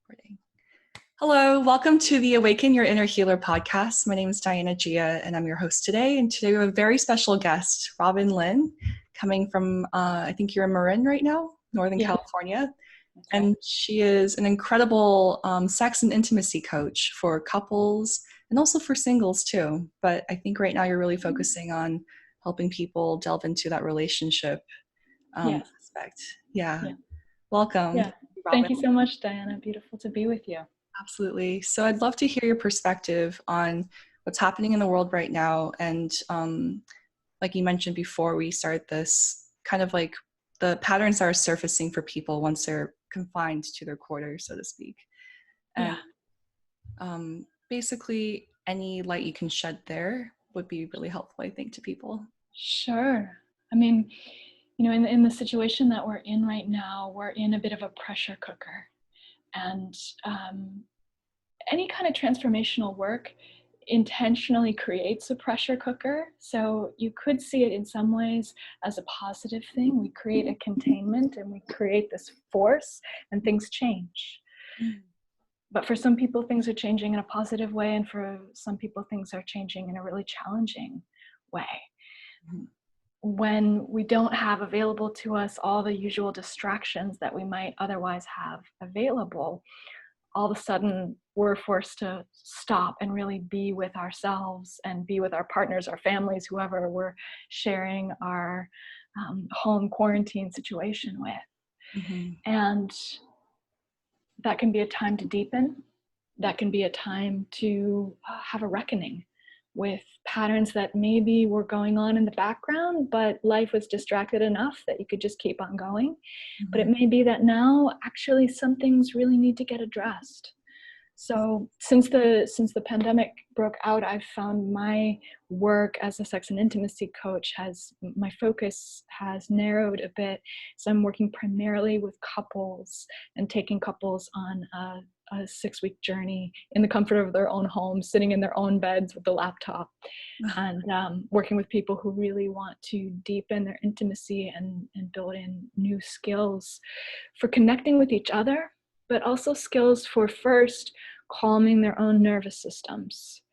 Recording. Hello, welcome to the Awaken Your Inner Healer podcast. My name is Diana Jia, and I'm your host today. And today we have a very special guest, Robyn Lynn, coming from, I think you're in Marin right now, Northern California. And she is an incredible sex and intimacy coach for couples and also for singles too. But I think right now you're really focusing on helping people delve into that relationship aspect. Yeah. Welcome. Yeah. Thank you so much, Diana. Beautiful to be with you. Absolutely. So I'd love to hear your perspective on what's happening in the world right now. And like you mentioned before we started this, kind of like the patterns that are surfacing for people once they're confined to their quarters, so to speak. And basically any light you can shed there would be really helpful, I think, to people. Sure. I mean, you know, in the situation that we're in right now, we're in a bit of a pressure cooker. And any kind of transformational work intentionally creates a pressure cooker. So you could see it in some ways as a positive thing. We create a containment and we create this force and things change. But for some people, things are changing in a positive way. And for some people, things are changing in a really challenging way. When we don't have available to us all the usual distractions that we might otherwise have available, all of a sudden we're forced to stop and really be with ourselves and be with our partners, our families, whoever we're sharing our home quarantine situation with. And that can be a time to deepen. That can be a time to have a reckoning with patterns that maybe were going on in the background, but life was distracted enough that you could just keep on going. But it may be that now actually some things really need to get addressed. So since the pandemic broke out, I've found my work as a sex and intimacy coach my focus has narrowed a bit. So I'm working primarily with couples and taking couples on a 6-week journey in the comfort of their own home, sitting in their own beds with the laptop, and working with people who really want to deepen their intimacy and build in new skills for connecting with each other, but also skills for first calming their own nervous systems.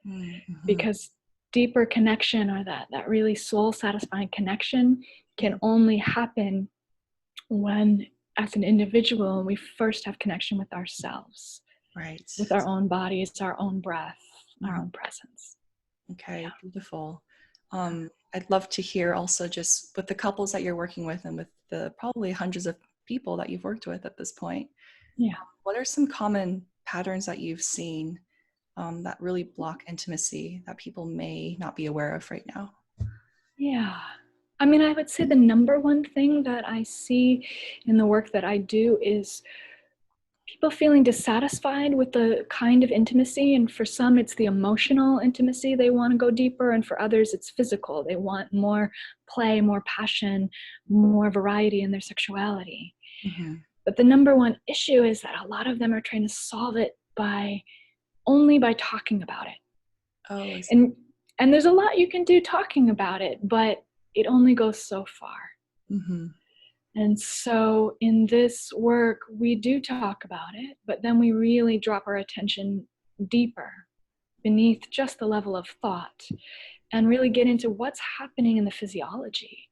Because deeper connection, or that really soul satisfying connection, can only happen when, as an individual, we first have connection with ourselves, with our own bodies, our own breath, our own presence. Okay, beautiful. I'd love to hear also, just with the couples that you're working with and with the probably hundreds of people that you've worked with at this point, what are some common patterns that you've seen that really block intimacy that people may not be aware of right now? I mean, I would say the number one thing that I see in the work that I do is people feeling dissatisfied with the kind of intimacy. And for some, it's the emotional intimacy. They want to go deeper. And for others, it's physical. They want more play, more passion, more variety in their sexuality. But the number one issue is that a lot of them are trying to solve it only by talking about it. And there's a lot you can do talking about it, but it only goes so far. And so in this work, we do talk about it, but then we really drop our attention deeper beneath just the level of thought and really get into what's happening in the physiology,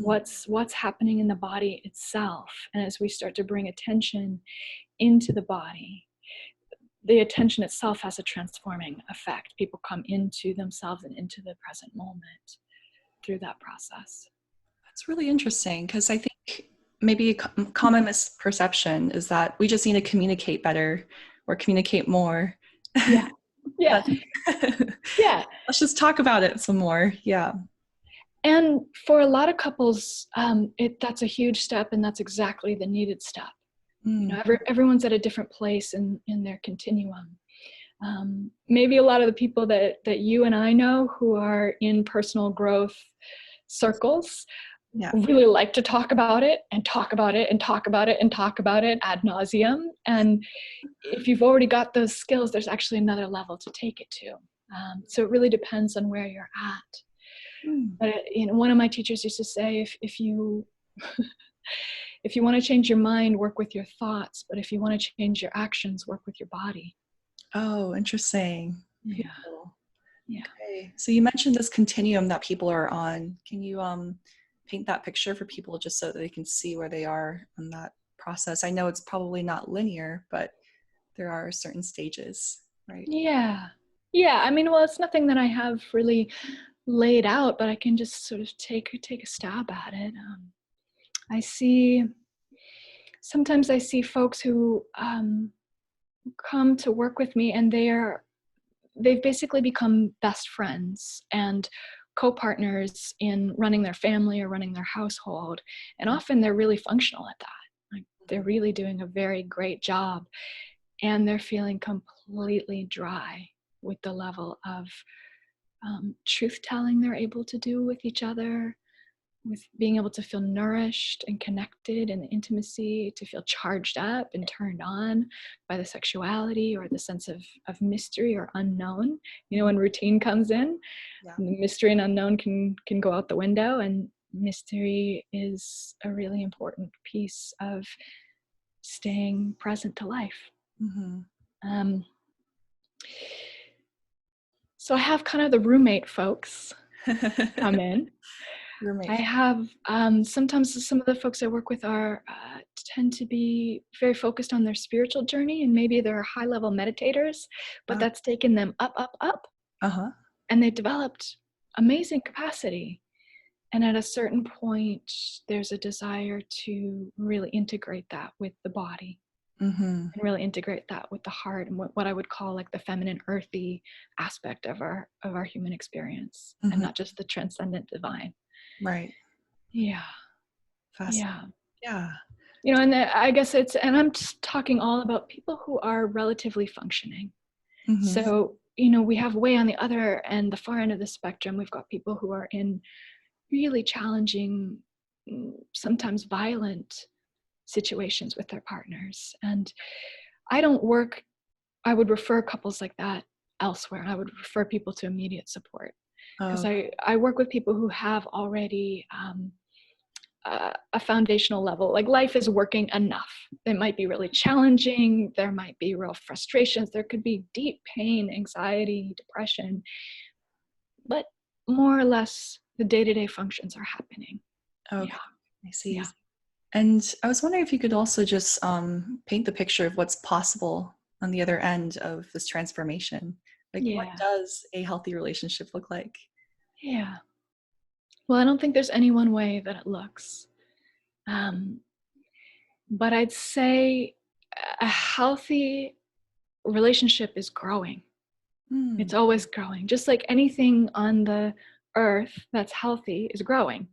what's happening in the body itself. And as we start to bring attention into the body, the attention itself has a transforming effect. People come into themselves and into the present moment through that process. That's really interesting, because I think maybe a common misperception is that we just need to communicate better or communicate more. Yeah. Let's just talk about it some more. And for a lot of couples, that's a huge step, and that's exactly the needed step. You know, everyone's at a different place in their continuum. Maybe a lot of the people that you and I know who are in personal growth circles really like to talk about it and talk about it and talk about it and talk about it ad nauseum. And if you've already got those skills, there's actually another level to take it to. So it really depends on where you're at. But you know, one of my teachers used to say, if you if you want to change your mind, work with your thoughts. But if you want to change your actions, work with your body. Oh, interesting. Yeah. Beautiful. Yeah. Okay. So you mentioned this continuum that people are on. Can you paint that picture for people just so that they can see where they are in that process? I know it's probably not linear, but there are certain stages, right? Yeah. Yeah. I mean, well, it's nothing that I have really laid out, but I can just sort of take a stab at it. Sometimes I see folks who come to work with me, and they've basically become best friends and co-partners in running their family or running their household. And often they're really functional at that. Like, they're really doing a very great job, and they're feeling completely dry with the level of truth telling they're able to do with each other, with being able to feel nourished and connected in the intimacy, to feel charged up and turned on by the sexuality or the sense of mystery or unknown. You know, when routine comes in, Yeah. mystery and unknown can go out the window, and mystery is a really important piece of staying present to life. Mm-hmm. So I have kind of the roommate folks come in. Roommate. I have sometimes some of the folks I work with are tend to be very focused on their spiritual journey, and maybe they're high level meditators, but that's taken them up, up, up, and they've developed amazing capacity. And at a certain point, there's a desire to really integrate that with the body, and really integrate that with the heart, and what I would call like the feminine, earthy aspect of our human experience, and not just the transcendent divine. Right. Yeah. Fascinating. Yeah. Yeah. You know, and I guess and I'm just talking all about people who are relatively functioning. So, you know, we have way on the other end, the far end of the spectrum, we've got people who are in really challenging, sometimes violent situations with their partners. And I would refer couples like that elsewhere. I would refer people to immediate support, because I work with people who have already a foundational level, like life is working enough. It might be really challenging, there might be real frustrations, there could be deep pain, anxiety, depression, but more or less the day-to-day functions are happening. Okay. Yeah. I see. Yeah. And I was wondering if you could also just paint the picture of what's possible on the other end of this transformation. Like, what Yeah. does a healthy relationship look like? Yeah. Well, I don't think there's any one way that it looks. But I'd say a healthy relationship is growing. It's always growing. Just like anything on the earth that's healthy is growing.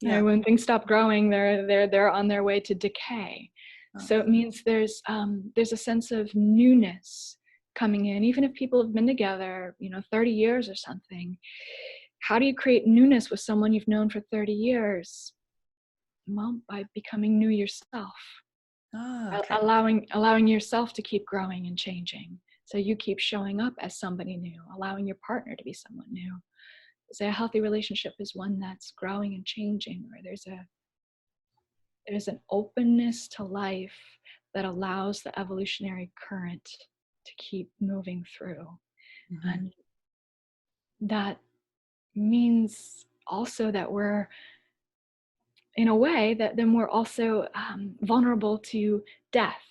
Yeah. When things stop growing, they're on their way to decay. So it means there's a sense of newness coming in, even if people have been together, 30 years or something. How do you create newness with someone you've known for 30 years? Well, by becoming new yourself. Okay. Allowing yourself to keep growing and changing, so you keep showing up as somebody new, allowing your partner to be someone new. So a healthy relationship is one that's growing and changing, where there's an openness to life that allows the evolutionary current to keep moving through. And that means also that we're, in a way, that then we're also vulnerable to death.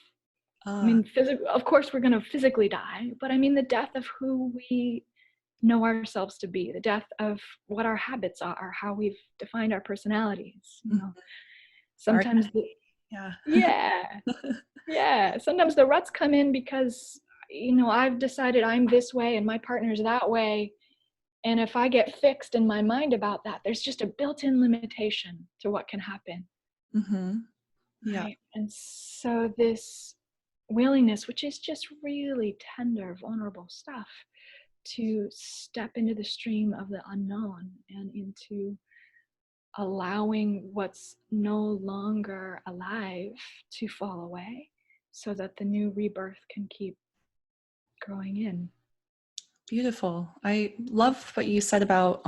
I mean, of course, we're going to physically die, but I mean the death of who we know ourselves to be, the death of what our habits are, how we've defined our personalities. Sometimes sometimes the ruts come in because I've decided I'm this way and my partner's that way, and if I get fixed in my mind about that, there's just a built-in limitation to what can happen. Right? And so this willingness, which is just really tender, vulnerable stuff, to step into the stream of the unknown and into allowing what's no longer alive to fall away, so that the new rebirth can keep growing in. Beautiful. I love what you said about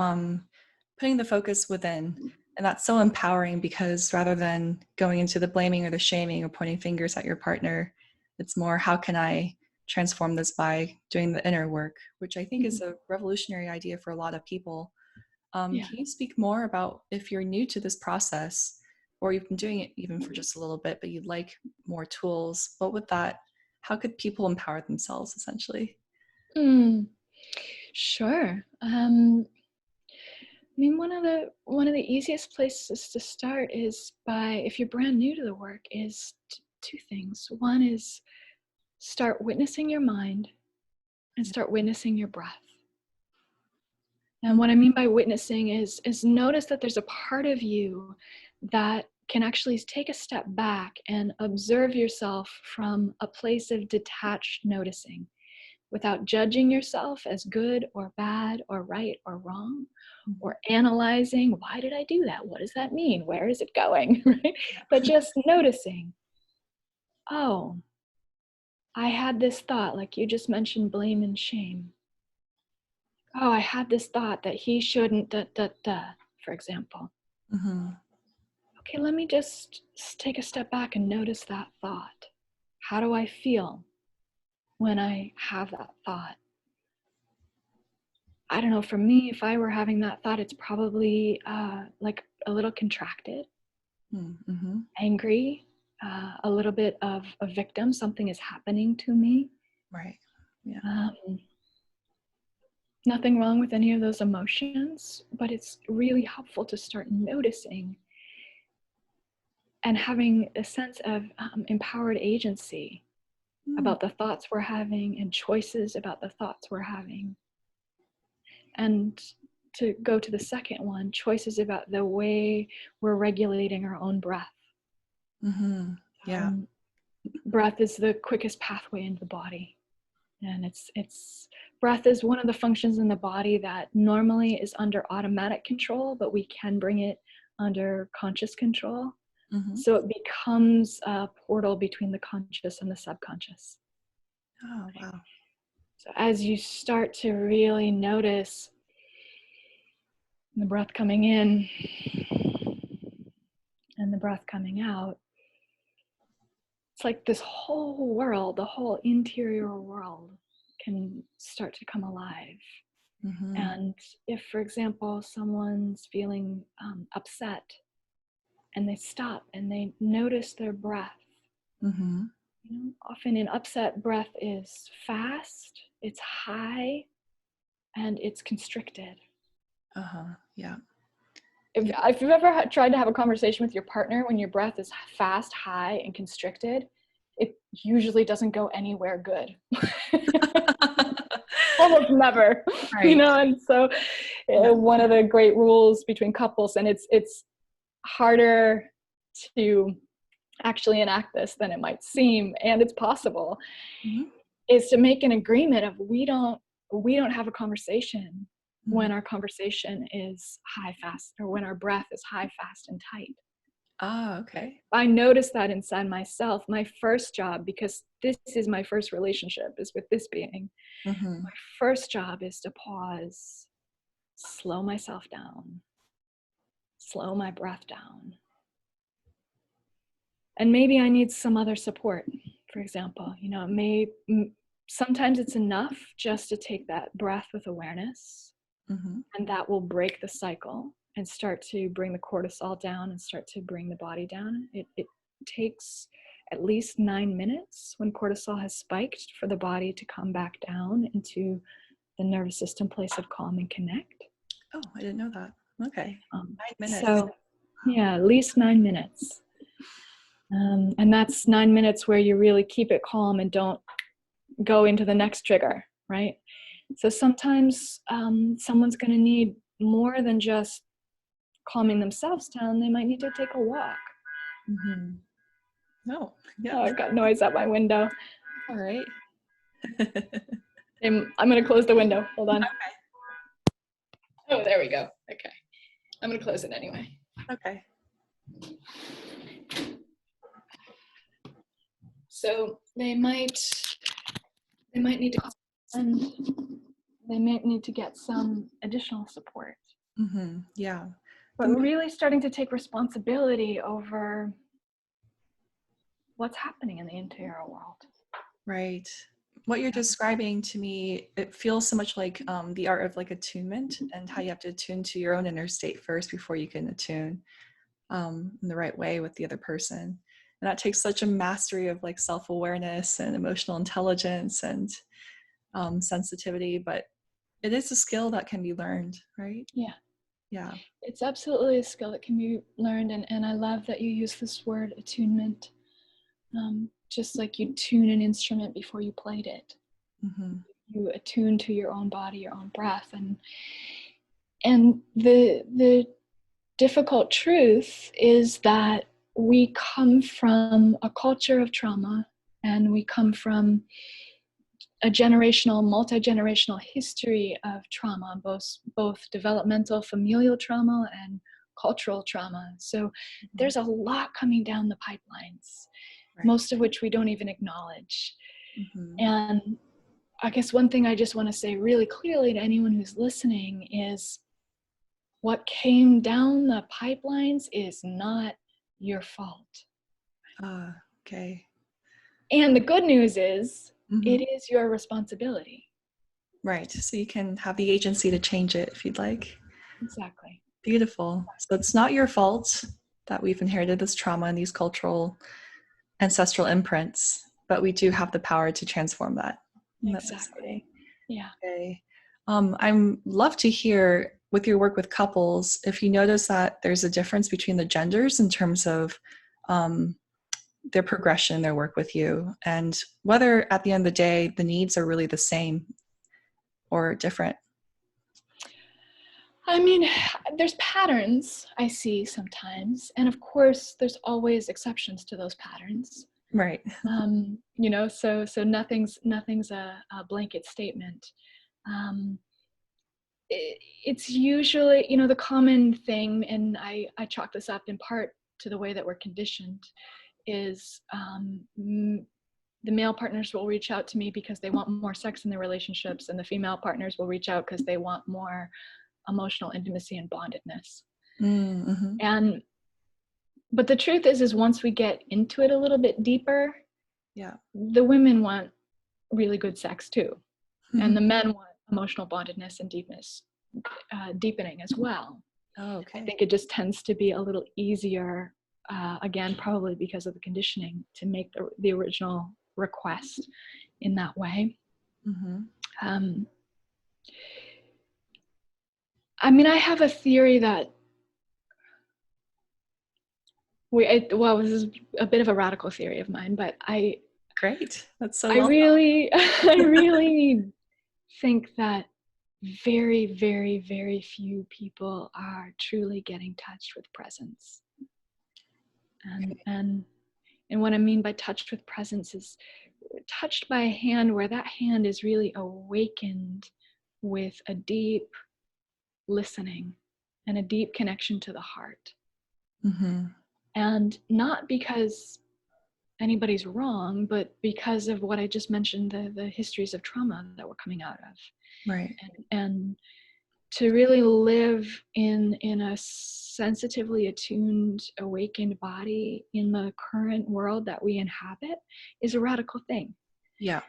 putting the focus within. And that's so empowering, because rather than going into the blaming or the shaming or pointing fingers at your partner, it's more, how can I transform this by doing the inner work, which I think is a revolutionary idea for a lot of people. Can you speak more about, if you're new to this process, or you've been doing it even for just a little bit, but you'd like more tools, what would that, how could people empower themselves essentially? Sure. I mean, one of the easiest places to start is by, if you're brand new to the work, is two things. One is start witnessing your mind and start witnessing your breath. And what I mean by witnessing is notice that there's a part of you that can actually take a step back and observe yourself from a place of detached noticing, without judging yourself as good or bad or right or wrong, or analyzing, why did I do that? What does that mean? Where is it going? Right? But just noticing, oh, I had this thought, like you just mentioned, blame and shame. Oh, I had this thought that he shouldn't, for example. Okay, let me just take a step back and notice that thought. How do I feel when I have that thought? I don't know, for me, if I were having that thought, it's probably like a little contracted, angry, a little bit of a victim. Something is happening to me. Right. Yeah. Nothing wrong with any of those emotions, but it's really helpful to start noticing and having a sense of empowered agency about the thoughts we're having and choices about the thoughts we're having. And to go to the second one, choices about the way we're regulating our own breath. Yeah. Breath is the quickest pathway into the body. And it's breath is one of the functions in the body that normally is under automatic control, but we can bring it under conscious control. So it becomes a portal between the conscious and the subconscious. Oh, wow. So as you start to really notice the breath coming in and the breath coming out, it's like this whole world, the whole interior world, can start to come alive. And if, for example, someone's feeling upset, and they stop and they notice their breath, you know, often in upset, breath is fast, it's high, and it's constricted. Yeah. If you've ever tried to have a conversation with your partner when your breath is fast, high, and constricted, it usually doesn't go anywhere good. Almost never, Right. you know. And so one of the great rules between couples, and it's harder to actually enact this than it might seem, and it's possible, is to make an agreement of we don't have a conversation when our conversation is high, fast, or when our breath is high, fast, and tight. Okay. I noticed that inside myself. My first job, because this is my first relationship, is with this being. My first job is to pause, slow myself down, slow my breath down. And maybe I need some other support, for example. You know, sometimes it's enough just to take that breath with awareness, and that will break the cycle and start to bring the cortisol down and start to bring the body down. It takes at least 9 minutes when cortisol has spiked for the body to come back down into the nervous system place of calm and connect. Oh, I didn't know that. Okay. 9 minutes. So, yeah, at least 9 minutes. And that's 9 minutes where you really keep it calm and don't go into the next trigger, right? So sometimes someone's going to need more than just calming themselves down. They might need to take a walk. No. Yeah. Oh, I've got noise out my window. All right. I'm going to close the window. Hold on. Okay. Oh, there we go. Okay. I'm going to close it anyway. Okay. So they might need to, and they may need to get some additional support. Yeah. but really starting to take responsibility over what's happening in the interior world. Right. What you're describing to me, it feels so much like the art of like attunement, and how you have to attune to your own inner state first before you can attune in the right way with the other person. And that takes such a mastery of like self-awareness and emotional intelligence and sensitivity, but it is a skill that can be learned, right? Yeah. Yeah. It's absolutely a skill that can be learned. And I love that you use this word attunement. Just like you tune an instrument before you played it. Mm-hmm. You attune to your own body, your own breath. And the difficult truth is that we come from a culture of trauma, and we come from a generational, multi-generational history of trauma, both developmental, familial trauma, and cultural trauma. So there's a lot coming down the pipelines, Right. most of which we don't even acknowledge. Mm-hmm. And I guess one thing I just want to say really clearly to anyone who's listening is what came down the pipelines is not your fault. Okay. And the good news is Mm-hmm. it is your responsibility. Right. So you can have the agency to change it if you'd like. Exactly. Beautiful. So it's not your fault that we've inherited this trauma and these cultural ancestral imprints, but we do have the power to transform that. Exactly. Yeah. Okay. I'm love to hear with your work with couples, if you notice that there's a difference between the genders in terms of their progression, their work with you, and whether at the end of the day, the needs are really the same or different. I mean, there's patterns I see sometimes. And of course, there's always exceptions to those patterns. Right. So nothing's a blanket statement. It's usually, the common thing, and I chalk this up in part to the way that we're conditioned, is the male partners will reach out to me because they want more sex in their relationships, and the female partners will reach out because they want more emotional intimacy and bondedness. Mm-hmm. But the truth is once we get into it a little bit deeper, the women want really good sex too. Mm-hmm. And the men want emotional bondedness and deepening as well. Oh, okay. I think it just tends to be a little easier, again, probably because of the conditioning, to make the original request in that way. Mm-hmm. I have a theory that this is a bit of a radical theory of mine, but Great. That's so I really think that very, very, very few people are truly getting touched with presence. And what I mean by touched with presence is touched by a hand where that hand is really awakened with a deep listening and a deep connection to the heart. Mm-hmm. And not because anybody's wrong, but because of what I just mentioned, the histories of trauma that we're coming out of. Right. And to really live in a sensitively attuned, awakened body in the current world that we inhabit is a radical thing. Yeah.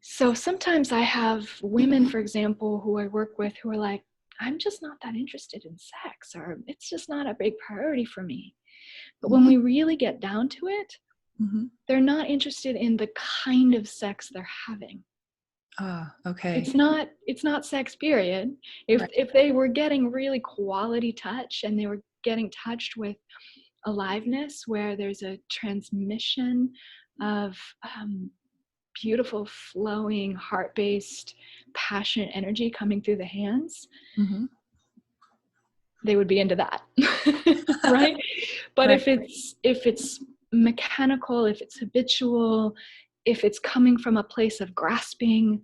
So sometimes I have women, for example, who I work with who are like, I'm just not that interested in sex, or it's just not a big priority for me. But when we really get down to it, they're not interested in the kind of sex they're having. Okay. It's not sex, period. If they were getting really quality touch and they were getting touched with aliveness, where there's a transmission of beautiful, flowing, heart-based, passionate energy coming through the hands, they would be into that. Right? But if it's mechanical, if it's habitual, if it's coming from a place of grasping,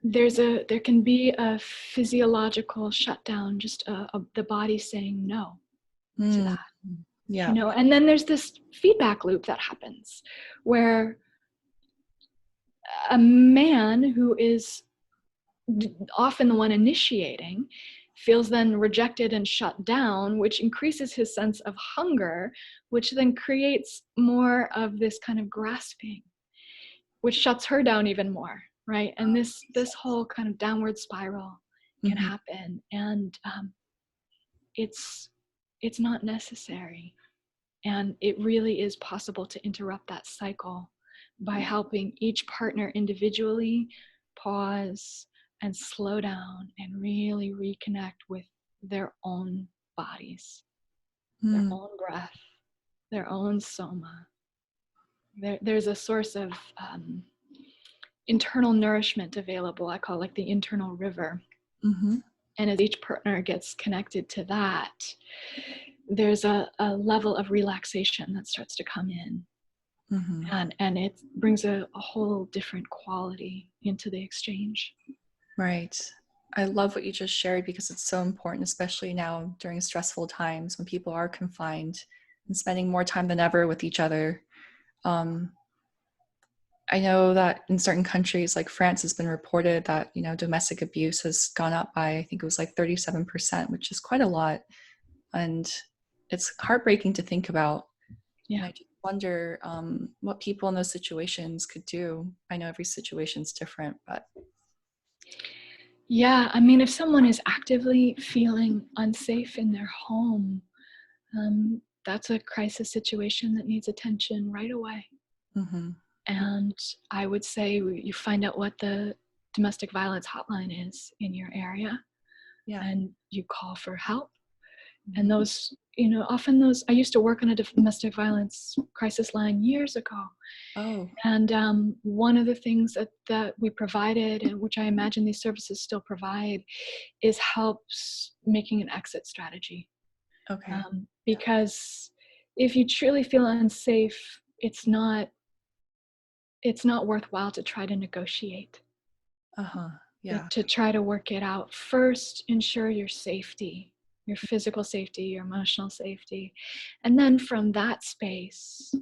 there can be a physiological shutdown, just the body saying no to that. Yeah. And then there's this feedback loop that happens where a man who is often the one initiating, feels then rejected and shut down, which increases his sense of hunger, which then creates more of this kind of grasping, which shuts her down even more, right? And this whole kind of downward spiral can happen, and it's not necessary. And it really is possible to interrupt that cycle by helping each partner individually pause and slow down and really reconnect with their own bodies, their own breath, their own soma. There's a source of internal nourishment available. I call it like the internal river. And as each partner gets connected to that, there's a level of relaxation that starts to come in. And it brings a whole different quality into the exchange. Right. I love what you just shared, because it's so important, especially now during stressful times when people are confined and spending more time than ever with each other. I know that in certain countries like France, has been reported that, domestic abuse has gone up by, I think it was like 37%, which is quite a lot. And it's heartbreaking to think about. Yeah. And I just wonder what people in those situations could do. I know every situation's different, but. Yeah, I mean, if someone is actively feeling unsafe in their home, that's a crisis situation that needs attention right away. And I would say you find out what the domestic violence hotline is in your area, and you call for help. And those, often those, I used to work on a domestic violence crisis line years ago. Oh. And one of the things that we provided, and which I imagine these services still provide, is helps making an exit strategy. Okay. Because if you truly feel unsafe, it's not worthwhile to try to negotiate. Yeah. To try to work it out. First, ensure your safety, your physical safety, your emotional safety. And then from that space,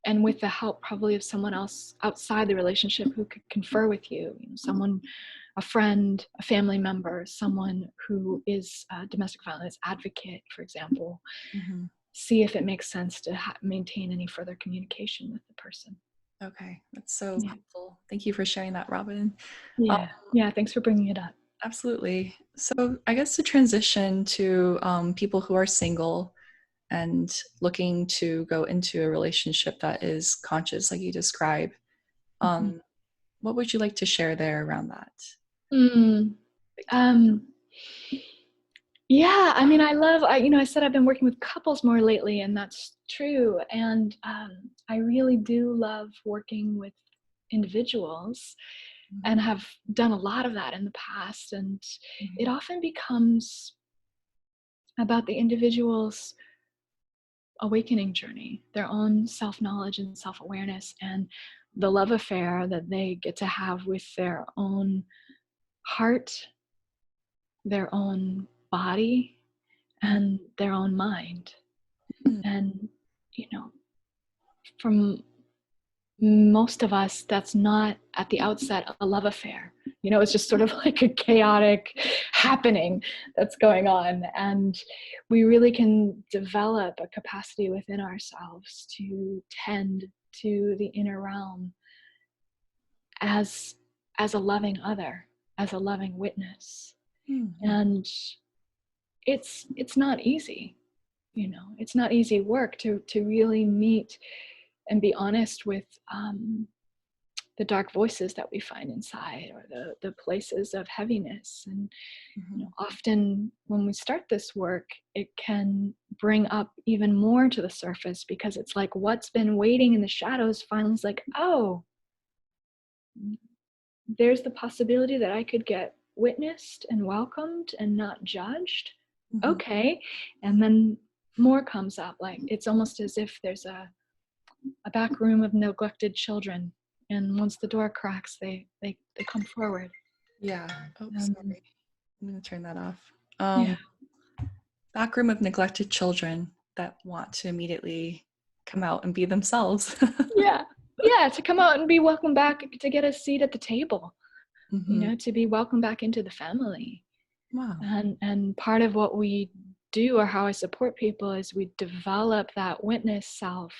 and with the help probably of someone else outside the relationship who could confer with you, someone, a friend, a family member, someone who is a domestic violence advocate, for example, see if it makes sense to maintain any further communication with the person. Okay, that's so helpful. Thank you for sharing that, Robyn. Yeah, thanks for bringing it up. Absolutely. So I guess to transition to people who are single and looking to go into a relationship that is conscious, like you describe, what would you like to share there around that? Yeah, I mean, I said I've been working with couples more lately, and that's true. And I really do love working with individuals, and have done a lot of that in the past. And it often becomes about the individual's awakening journey, their own self-knowledge and self-awareness, and the love affair that they get to have with their own heart, their own body, and their own mind. And from most of us, that's not at the outset a love affair. It's just sort of like a chaotic happening that's going on. And we really can develop a capacity within ourselves to tend to the inner realm as a loving other, as a loving witness. And it's not easy. It's not easy work to really meet and be honest with the dark voices that we find inside, or the places of heaviness. And often when we start this work, it can bring up even more to the surface, because it's like what's been waiting in the shadows finally is like, oh, there's the possibility that I could get witnessed and welcomed and not judged. Okay. And then more comes up. Like it's almost as if there's a back room of neglected children, and once the door cracks, they come forward. Yeah. Oh, sorry. I'm going to turn that off. Back room of neglected children that want to immediately come out and be themselves. Yeah, to come out and be welcomed back, to get a seat at the table. Mm-hmm. to be welcomed back into the family. Wow. And part of what we do, or how I support people, is we develop that witness self,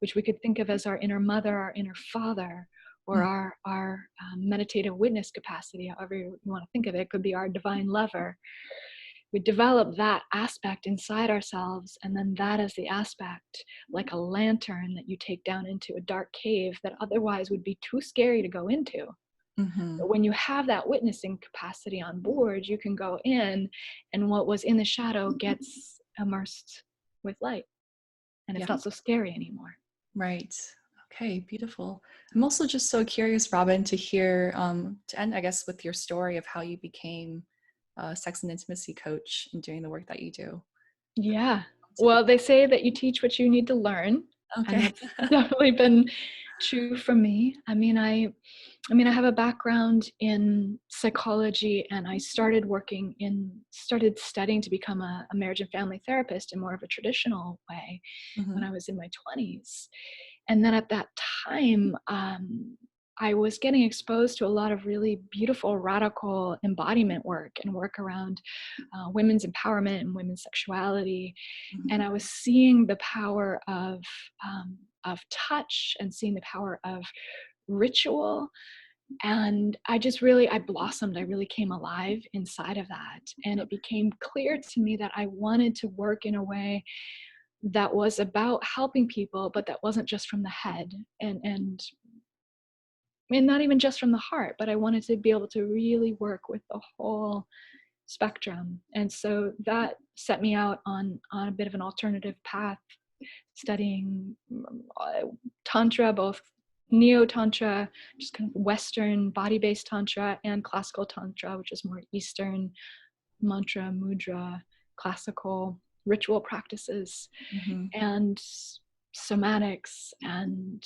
which we could think of as our inner mother, our inner father, or Mm. our meditative witness capacity, however you want to think of it. It could be our divine lover. We develop that aspect inside ourselves, and then that is the aspect, like a lantern that you take down into a dark cave that otherwise would be too scary to go into. Mm-hmm. But when you have that witnessing capacity on board, you can go in, and what was in the shadow gets immersed with light, and Yeah. it's not so scary anymore. Right. Okay, beautiful. I'm also just so curious, Robyn, to hear, to end, I guess, with your story of how you became a sex and intimacy coach and doing the work that you do. Yeah. Well, they say that you teach what you need to learn, and Okay. that's definitely been true for me. I have a background in psychology, and I started started studying to become a marriage and family therapist in more of a traditional way Mm-hmm. when I was in my 20s. And then at that time, I was getting exposed to a lot of really beautiful, radical embodiment work and work around women's empowerment and women's sexuality. Mm-hmm. And I was seeing the power of touch, and seeing the power of ritual. And I blossomed. I really came alive inside of that. And it became clear to me that I wanted to work in a way that was about helping people, but that wasn't just from the head, and not even just from the heart, but I wanted to be able to really work with the whole spectrum. And so that set me out on a bit of an alternative path, studying tantra, both neo-tantra, just kind of Western body-based tantra, and classical tantra, which is more Eastern mantra, mudra, classical ritual practices, Mm-hmm. and somatics, and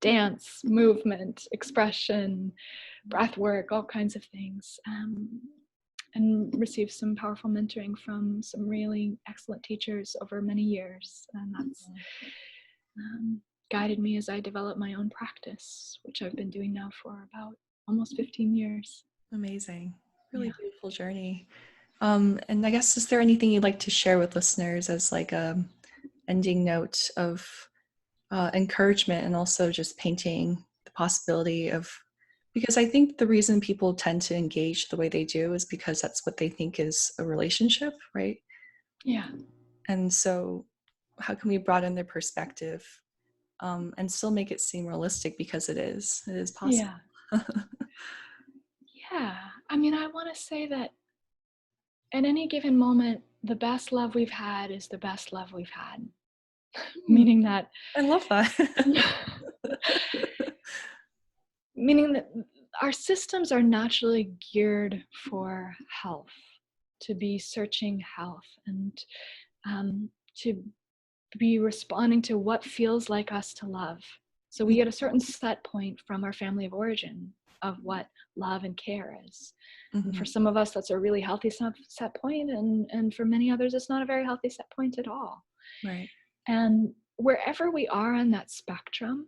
dance, movement, expression, breath work, all kinds of things. And received some powerful mentoring from some really excellent teachers over many years. And that's guided me as I develop my own practice, which I've been doing now for about almost 15 years. Amazing. Really Yeah. beautiful journey. And I guess, is there anything you'd like to share with listeners as like a ending note of encouragement, and also just painting the possibility of, because I think the reason people tend to engage the way they do is because that's what they think is a relationship, right? Yeah. And so how can we broaden their perspective, and still make it seem realistic, because it is possible. Yeah. Yeah. I want to say that at any given moment, the best love we've had is the best love we've had. Hmm, Meaning that I love that. meaning that our systems are naturally geared for health, to be searching health, and to be responding to what feels like us to love. So we get a certain set point from our family of origin of what love and care is. And Mm-hmm. for some of us, that's a really healthy set point, and for many others, it's not a very healthy set point at all. Right. And wherever we are on that spectrum,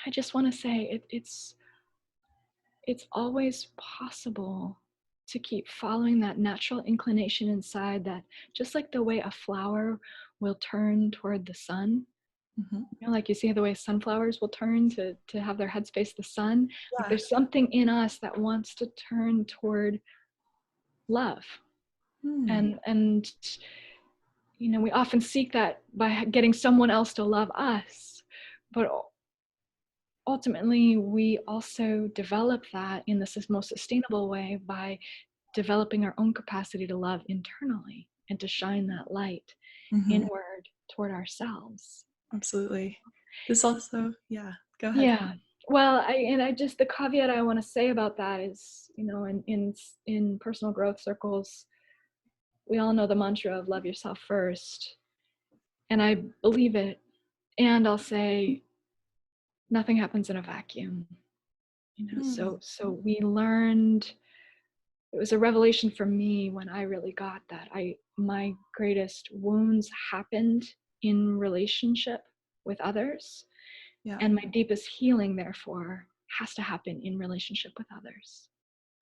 I just want to say it's always possible to keep following that natural inclination inside, that just like the way a flower will turn toward the sun, Mm-hmm. like you see the way sunflowers will turn to have their heads face the sun. Like Yeah. there's something in us that wants to turn toward love. Hmm. And we often seek that by getting someone else to love us, but ultimately we also develop that in the most sustainable way by developing our own capacity to love internally, and to shine that light Mm-hmm. inward toward ourselves. Absolutely. This also, yeah, go ahead. Yeah. Well, I just, the caveat I want to say about that is, in personal growth circles, we all know the mantra of love yourself first, and I believe it. And I'll say nothing happens in a vacuum. Hmm. So we learned, it was a revelation for me when I really got that. My greatest wounds happened in relationship with others, Yeah. and my deepest healing, therefore, has to happen in relationship with others.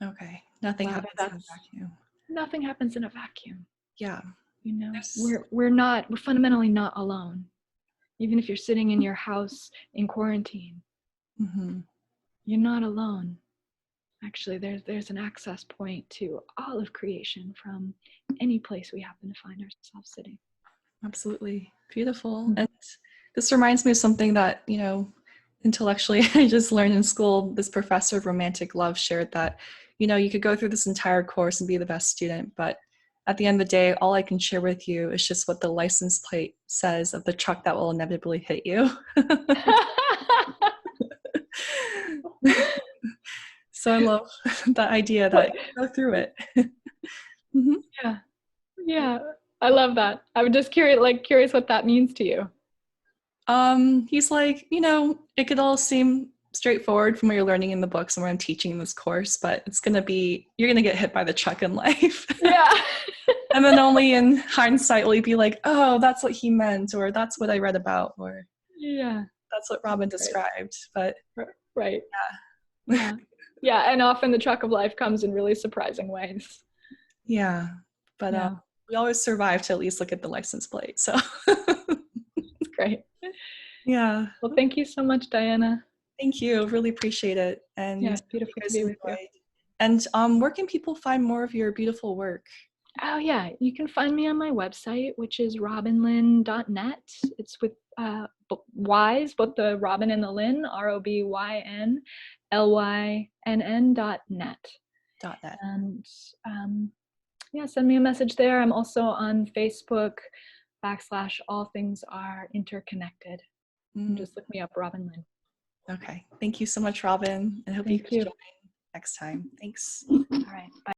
Okay. Nothing Whether happens in a that's vacuum. nothing happens in a vacuum. Yeah. You know, There's, we're fundamentally not alone. Even if you're sitting in your house in quarantine, mm-hmm. you're not alone. Actually, there's an access point to all of creation from any place we happen to find ourselves sitting. Absolutely. Beautiful. And this reminds me of something that, you know, intellectually I just learned in school. This professor of romantic love shared that, you know, you could go through this entire course and be the best student, but at the end of the day, all I can share with you is just what the license plate says of the truck that will inevitably hit you. So I love that idea that you go through it. Mm-hmm. Yeah. Yeah. I love that. I'm just curious what that means to you. He's like, you know, it could all seem straightforward from what you're learning in the books and what I'm teaching in this course, but you're gonna get hit by the truck in life. Yeah. And then only in hindsight will you be like, oh, that's what he meant, or that's what I read about, or Yeah. that's what Robyn described. But right. yeah. Yeah. Yeah. And often the truck of life comes in really surprising ways. Yeah. But Yeah. we always survive to at least look at the license plate. So It's great. yeah. Well, thank you so much, Diana. Thank you. Really appreciate it. And Yeah, you it's beautiful to guys be with you. enjoyed. And where can people find more of your beautiful work? Oh yeah, you can find me on my website, which is robynlynn.net. It's with Y's, both the Robyn and the Lynn, ROBYNLYNN.net. .net. And yeah, send me a message there. I'm also on Facebook / all things are interconnected. Just look me up, Robyn Lynn. Okay. Thank you so much, Robyn. And hope you Thank guys you. join next time. Thanks. All right. Bye.